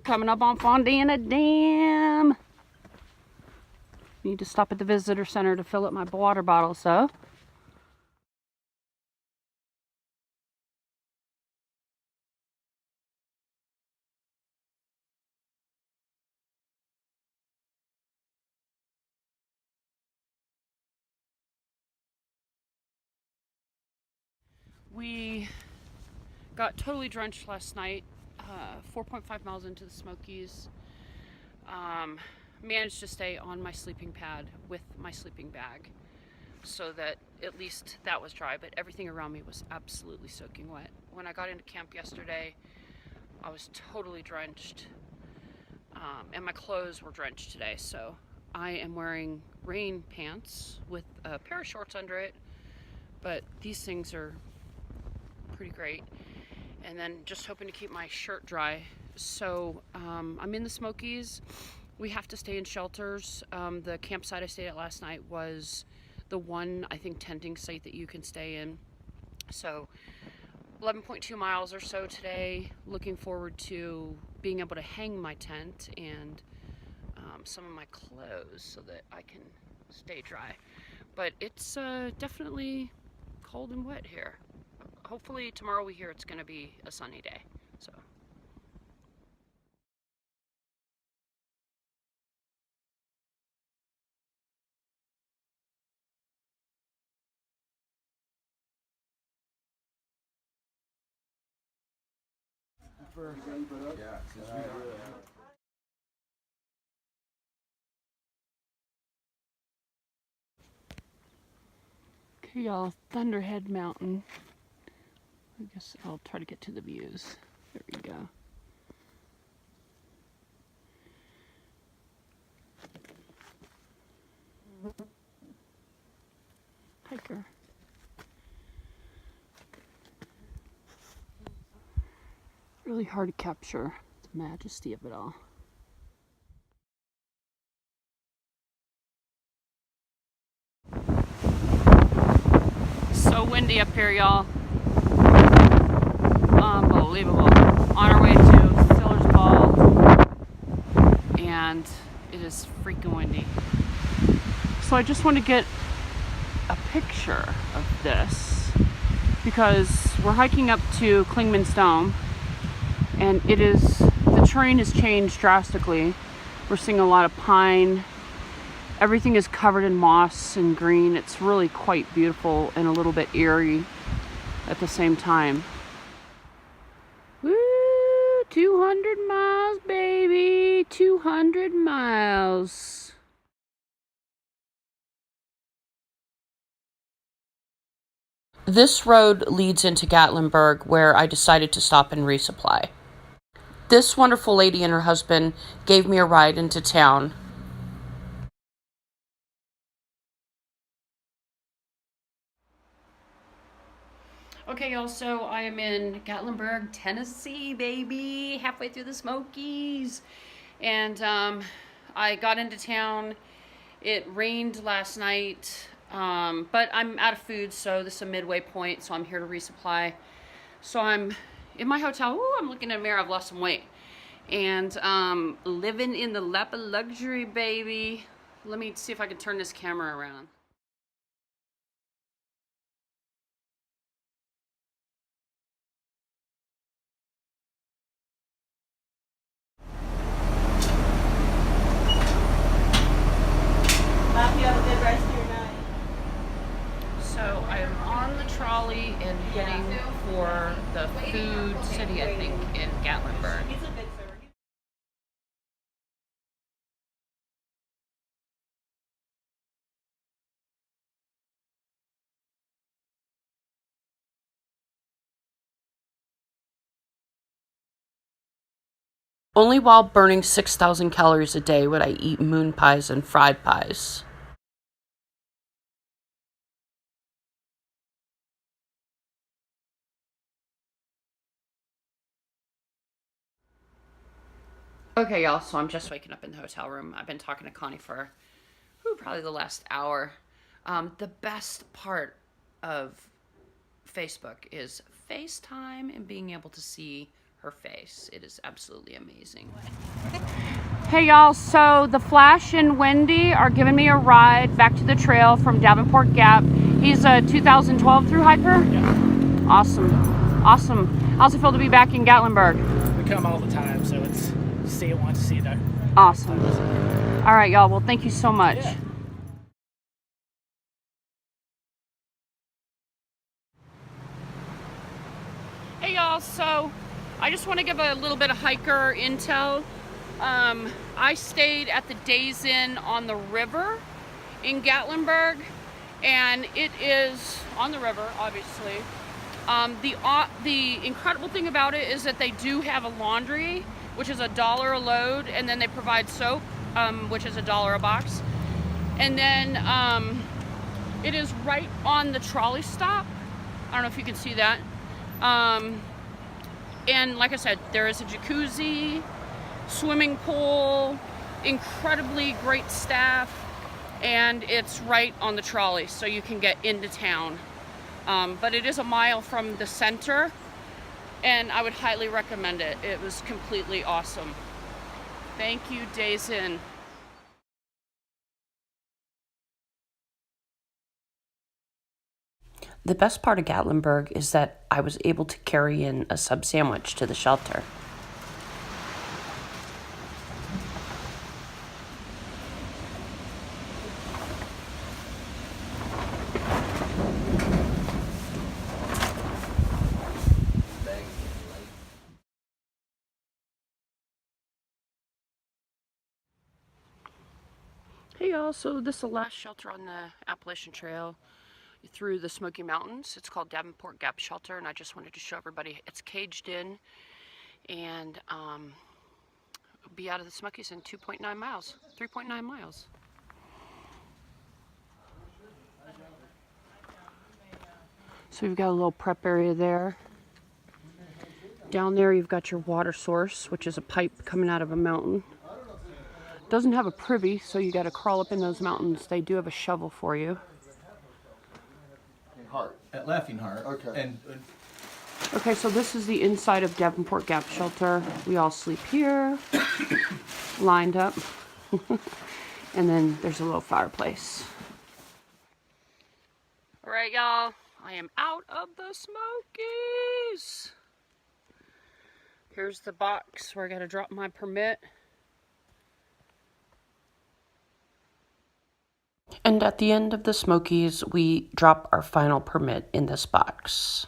Coming up on Fontana Dam. Need to stop at the visitor center to fill up my water bottle, so. We got totally drenched last night, 4.5 miles into the Smokies. Managed to stay on my sleeping pad with my sleeping bag so that at least that was dry, but everything around me was absolutely soaking wet. When I got into camp yesterday, I was totally drenched, and my clothes were drenched today, so I am wearing rain pants with a pair of shorts under it, but these things are pretty great. And then just hoping to keep my shirt dry. So I'm in the Smokies. We have to stay in shelters. The campsite I stayed at last night was the one, I think, tenting site that you can stay in. So 11.2 miles or so today. Looking forward to being able to hang my tent and some of my clothes so that I can stay dry. But it's definitely cold and wet here. Hopefully tomorrow we hear it's going to be a sunny day. So. Okay, y'all, Thunderhead Mountain. I guess I'll try to get to the views. There we go. Hiker. Really hard to capture the majesty of it all. So windy up here, y'all. Unbelievable. On our way to Siller's Ball, and it is freaking windy. So I just want to get a picture of this because we're hiking up to Clingman's Dome, and the terrain has changed drastically. We're seeing a lot of pine. Everything is covered in moss and green. It's really quite beautiful and a little bit eerie at the same time. Woo! 200 miles, baby! 200 miles. This road leads into Gatlinburg, where I decided to stop and resupply. This wonderful lady and her husband gave me a ride into town. Okay, y'all, so I am in Gatlinburg, Tennessee, baby, halfway through the Smokies. And I got into town. It rained last night, but I'm out of food, so this is a midway point, so I'm here to resupply. So I'm in my hotel. Ooh, I'm looking in a mirror. I've lost some weight. And living in the lap of luxury, baby. Let me see if I can turn this camera around. Hope you have a good rest of your night. So I'm on the trolley and heading for the food city, I think, in Gatlinburg. He's a big server. Only while burning 6,000 calories a day would I eat moon pies and fried pies. Okay, y'all, so I'm just waking up in the hotel room. I've been talking to Connie for probably the last hour. The best part of Facebook is FaceTime and being able to see her face. It is absolutely amazing. Hey y'all, so the Flash and Wendy are giving me a ride back to the trail from Davenport Gap. He's a 2012 Thruhiker? Yeah. Awesome. Awesome. How's it feel to be back in Gatlinburg? We come all the time, so it's see it once, see it there. Awesome. All right, y'all. Well, thank you so much. Yeah. Hey y'all, so I just want to give a little bit of hiker intel. I stayed at the Days Inn on the river in Gatlinburg, and it is on the river, obviously. The incredible thing about it is that they do have a laundry, which is $1 a load, and then they provide soap, which is $1 a box. And then it is right on the trolley stop. I don't know if you can see that. And like I said, there is a jacuzzi, swimming pool, incredibly great staff, and it's right on the trolley, so you can get into town. But it is a mile from the center, and I would highly recommend it. It was completely awesome. Thank you, Days Inn. The best part of Gatlinburg is that I was able to carry in a sub sandwich to the shelter. Hey y'all, so this is the last shelter on the Appalachian Trail through the Smoky Mountains. It's called Davenport Gap Shelter, and I just wanted to show everybody it's caged in, and be out of the Smokies in 2.9 miles, 3.9 miles. So you've got a little prep area there. Down there you've got your water source, which is a pipe coming out of a mountain. Doesn't have a privy, so you got to crawl up in those mountains. They do have a shovel for you. At Laughing Heart. Okay. And Okay, so this is the inside of Davenport Gap Shelter. We all sleep here, lined up. And then there's a little fireplace. All right, y'all, I am out of the Smokies. Here's the box where I got to drop my permit. And at the end of the Smokies, we drop our final permit in this box.